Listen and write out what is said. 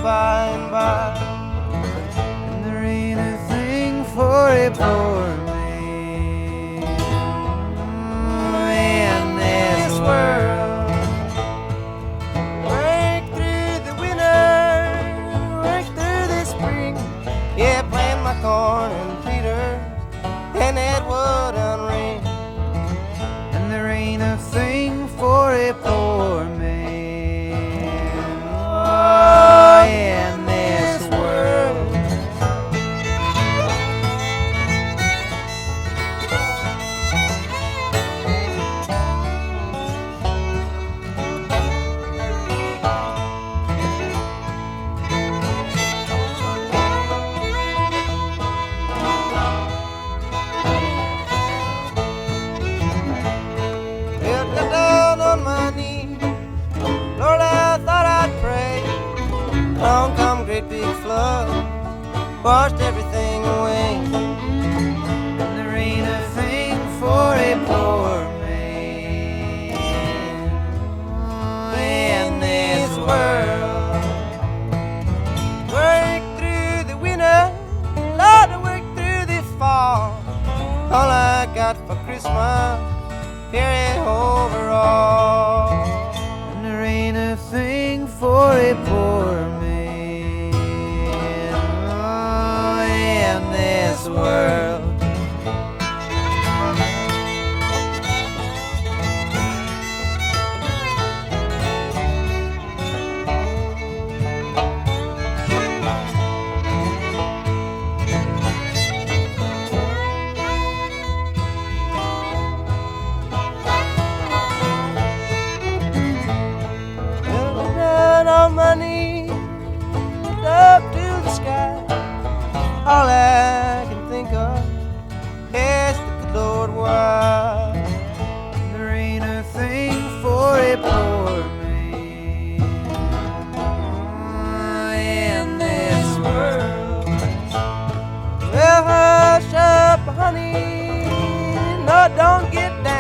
by and by. And there ain't a thing for a poor man in this world. Work through the winter, work through the spring. Yeah, plant my corn and Peter and Edward and Ring. And there ain't a thing for a poor man in this world. Well, got down on my knees, Lord, I thought I'd pray. Along come great big flood, washed everything away. And there ain't a thing for a poor man in this world. Work through the winter, Lord, I work through the fall. All I got for Christmas, carry overall. And there ain't a thing for a poor man in this world. On my knees, looked up to the sky. All I can think of is the Lord why. There ain't a thing for a poor man in this world. Well, hush up, honey, no, don't get down.